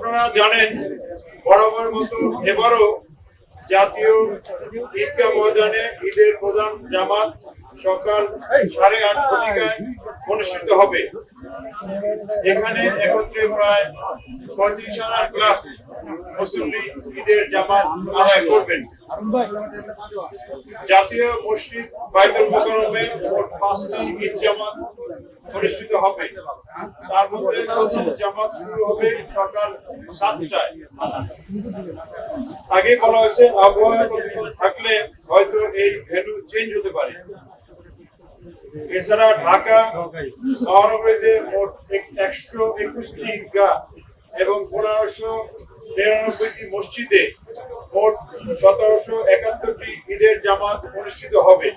আপনারা জানেন বরাবর মতো এবারও জাতীয় ঈদগাহ ময়দানে ঈদের প্রধান জামাত সকাল 8:30 অনুষ্ঠিত হবে। এখানে একত্রে প্রায় 35,000 প্লাস মুসল্লি ঈদের জামাত আদায় করবেন। জাতীয় মসজিদ বাইতুল মোকাররমে মোট 5টি ঈদ জামাত অনুষ্ঠিত হবে। তার মধ্যে প্রথম জামাত শুরু হবে সকাল 7টায়। আগে বলা হয়েছে আবহাওয়া প্রতিকূল থাকলে হয়তো এই ভেন্যু চেঞ্জ হতে পারে। এছাড়া ঢাকা মহানগরীতে মোট 121টি ঈদগাহ এবং 1599টি মসজিদে মোট 1771টি ঈদের জামাত অনুষ্ঠিত হবে।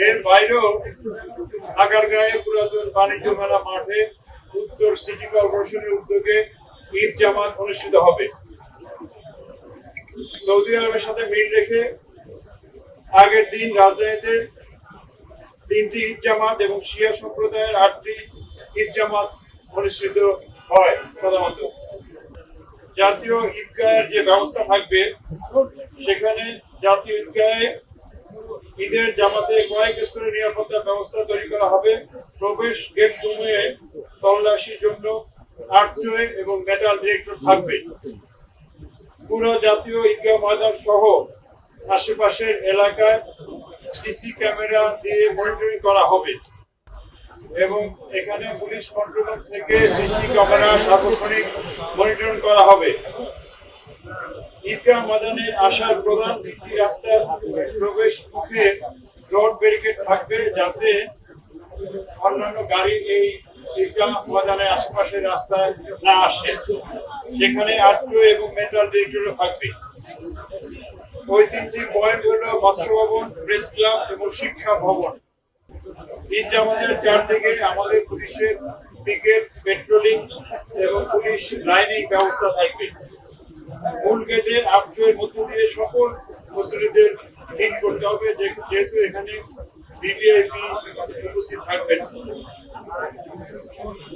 এর বাইরেও আগারগাঁয়ে পুরাতন বাণিজ্য মেলা মাঠে উত্তর সিটি কর্পোরেশনের উদ্যোগে ঈদ জামাত অনুষ্ঠিত হবে। সৌদি আরবের সাথে মিল রেখে আগের দিন রাজধানীতে 3টি ঈদ জামাত এবং শিয়া সম্প্রদায়ের 8টি ঈদ জামাত অনুষ্ঠিত হয়। সাধারণত জাতীয় ঈদগাহের যে ব্যবস্থা থাকবে সেখানে জাতীয় ঈদগাহে ঈদের জামাতে কয়েক স্তরের নিরাপত্তা ব্যবস্থা তৈরি করা হবে। প্রবেশ গেট সমূহে তল্লাশির জন্য আর্চওয়ে এবং মেটাল ডিটেক্টর থাকবে। পুরো জাতীয় ঈদগাহ ময়দান সহ আশেপাশের এলাকায় সিসি ক্যামেরা দিয়ে মনিটরিং করা হবে এবং এখানে পুলিশ কন্ট্রোল থেকে সিসি ক্যামেরা সার্বক্ষণিক মনিটরিং করা হবে। ঈদগাহ ময়দানে আসার প্রধান তিনটি রাস্তার প্রবেশ মুখে রোড ব্যারিকেড থাকবে যাতে অন্যান্য গাড়ি এই ঈদগাহ ময়দানের আশেপাশের রাস্তায় না আসে। সেখানে আর্চওয়ে এবং মেটাল ডিটেক্টর থাকবে। ওই তিনটি পয়েন্ট হলো মৎস্য ভবন, প্রেস ক্লাব এবং শিক্ষা ভবন। ঈদ জামাতের চারদিকে আমাদের পুলিশের পিকেট, পেট্রোলিং এবং পুলিশ লাইনিং ব্যবস্থা থাকবে। মূল গেটে আর্চওয়ের মধ্য দিয়ে সকল মুসল্লিদের ঠিক করতে হবে যেহেতু এখানে ভিভিআইপি উপস্থিত থাকবেন।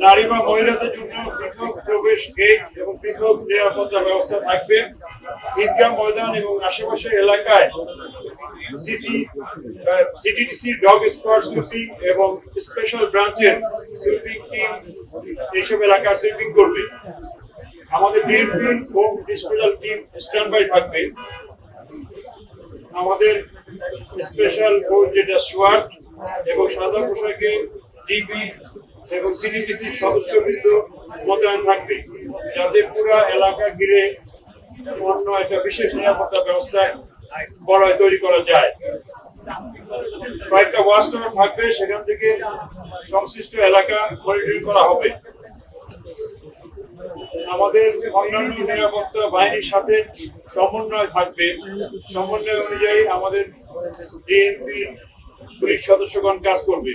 নারী বা মহিলাদের জন্য পৃথক প্রবেশ গেট এবং পৃথক নিরাপত্তা ব্যবস্থা থাকবে। ঈদগাহ ময়দান এবং আশেপাশের এলাকায় সিটিটিসি ডগ স্কোয়াড সুইপিং এবং স্পেশাল ব্রাঞ্চের সুইপিং টিম এইসব এলাকা সুইপিং করবে। আমাদের বিএনপি ও স্পেশাল টিম স্ট্যান্ড বাই থাকবে। আমাদের স্পেশাল ফোর্স যেটা সোয়াট এবং সাদা পোশাকে ডিবি এবং সিটিটিসির সদস্যবৃন্দ মোতায়েন থাকবে যাতে পুরো এলাকা ঘিরে অন্য একটা বিশেষ নিরাপত্তা ব্যবস্থা বলয় তৈরি করা যায়। কয়েকটা ওয়াচ টাওয়ার থাকবে, সেখান থেকে সংশ্লিষ্ট এলাকা মনিটরিং করা হবে। আমাদের অন্যান্য নিরাপত্তা বাহিনীর সাথে সমন্বয় থাকবে। সমন্বয় অনুযায়ী আমাদের ডিএমপি পুলিশ সদস্যগণ কাজ করবে।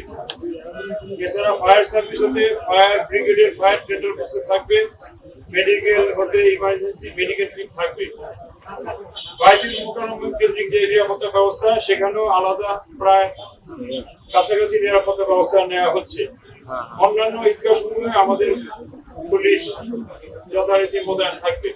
এছাড়া ফায়ার সার্ভিস হতে ফায়ার ব্রিগেডের ফায়ার টেন্ডার প্রস্তুত থাকবে। মেডিকেল হতে ইমার্জেন্সি মেডিকেল টিম থাকবে। বাইতুল মোকাররম কেন্দ্রিক যে নিরাপত্তা ব্যবস্থা সেখানেও আলাদা প্রায় কাছাকাছি নিরাপত্তা ব্যবস্থা নেওয়া হচ্ছে। অন্যান্য ঈদগাহ সমূহে আমাদের পুলিশ যথারীতি মোতায়েন থাকবে।